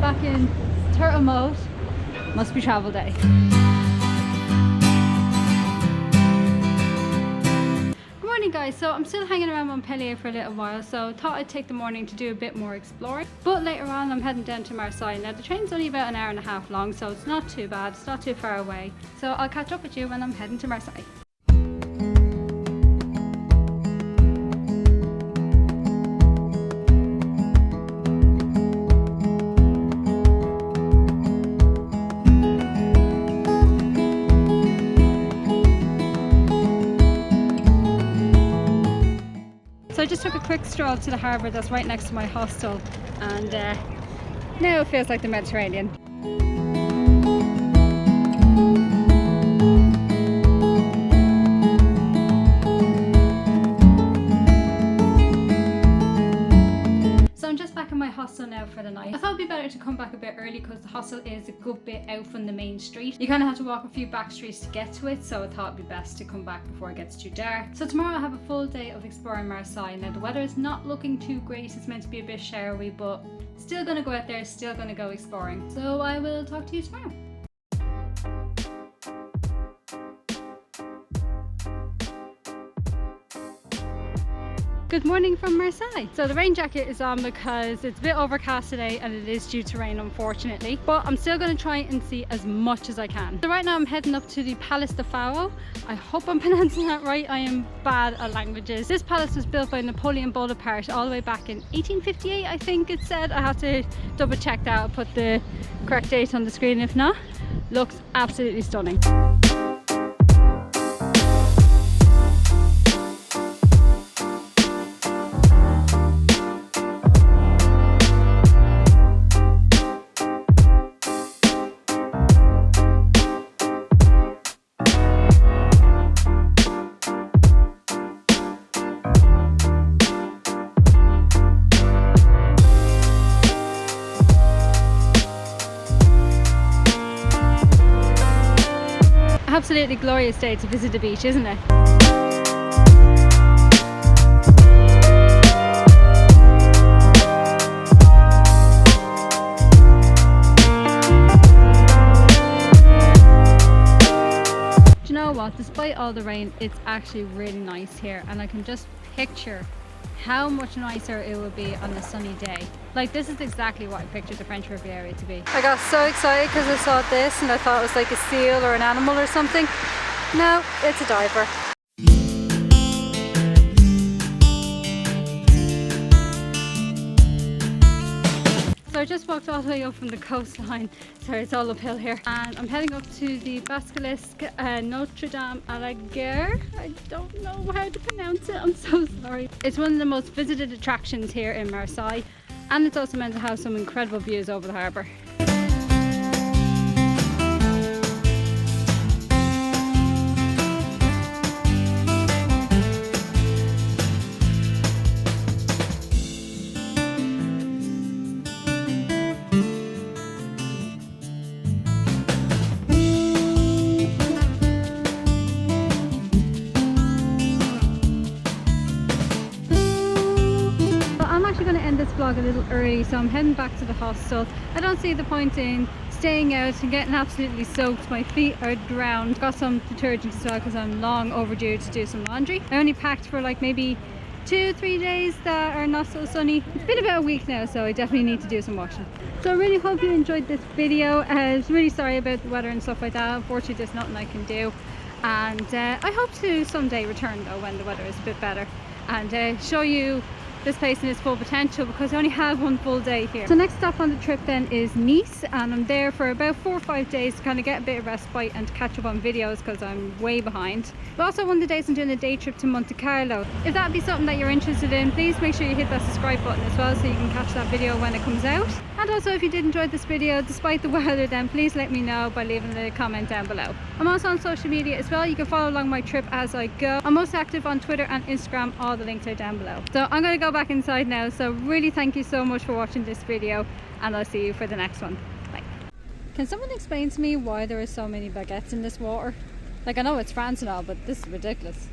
back in turtle mode. Must be travel day. Good morning guys, so I'm still hanging around Montpellier for a little while, so thought I'd take the morning to do a bit more exploring. But later on I'm heading down to Marseille. Now the train's only about an hour and a half long, so it's not too bad, it's not too far away. So I'll catch up with you when I'm heading to Marseille. So I just took a quick stroll to the harbour that's right next to my hostel, and now it feels like the Mediterranean. So I'm just back in my hostel now for the night. I thought it'd be better to come back a bit early because the hostel is a good bit out from the main street. You kind of have to walk a few back streets to get to it, so I thought it'd be best to come back before it gets too dark. So tomorrow I have a full day of exploring Marseille. Now the weather is not looking too great, it's meant to be a bit showery, but still gonna go out there, still gonna go exploring. So I will talk to you tomorrow. Good morning from Marseille. So the rain jacket is on because it's a bit overcast today and it is due to rain, unfortunately, but I'm still going to try and see as much as I can. So right now I'm heading up to the Palace de Faro. I hope I'm pronouncing that right. I am bad at languages. This palace was built by Napoleon Bonaparte all the way back in 1858, I think it said. I have to double check that. I'll put the correct date on the screen if not. Looks absolutely stunning. Absolutely glorious day to visit the beach, isn't it? Do you know what? Despite all the rain, it's actually really nice here, and I can just picture how much nicer it would be on a sunny day. Like, this is exactly what I pictured the French Riviera to be. I got so excited because I saw this and I thought it was like a seal or an animal or something. No, it's a diver. So I just walked all the way up from the coastline. Sorry, it's all uphill here. And I'm heading up to the Basilisk Notre Dame à la Guerre. I don't know how to pronounce it, I'm so sorry. It's one of the most visited attractions here in Marseille, and it's also meant to have some incredible views over the harbour. Going to end this vlog a little early, so I'm heading back to the hostel. I don't see the point in staying out and getting absolutely soaked. My feet are drowned. Got some detergent as well because I'm long overdue to do some laundry. I only packed for like maybe 2-3 days that are not so sunny. It's been about a week now, so I definitely need to do some washing. So I really hope you enjoyed this video. I was really sorry about the weather and stuff like that. Unfortunately there's nothing I can do, and I hope to someday return though when the weather is a bit better and show you this place in its full potential, because I only have one full day here. So next stop on the trip then is Nice, and I'm there for about 4 or 5 days to kind of get a bit of respite and to catch up on videos because I'm way behind. But also one of the days I'm doing a day trip to Monte Carlo. If that'd be something that you're interested in, please make sure you hit that subscribe button as well so you can catch that video when it comes out. And also if you did enjoy this video despite the weather, then please let me know by leaving a comment down below. I'm also on social media as well. You can follow along my trip as I go. I'm most active on Twitter and Instagram. All the links are down below. So I'm going to go back inside now. So really thank you so much for watching this video, and I'll see you for the next one. Bye. Can someone explain to me why there are so many baguettes in this water? Like, I know it's France and all, but this is ridiculous.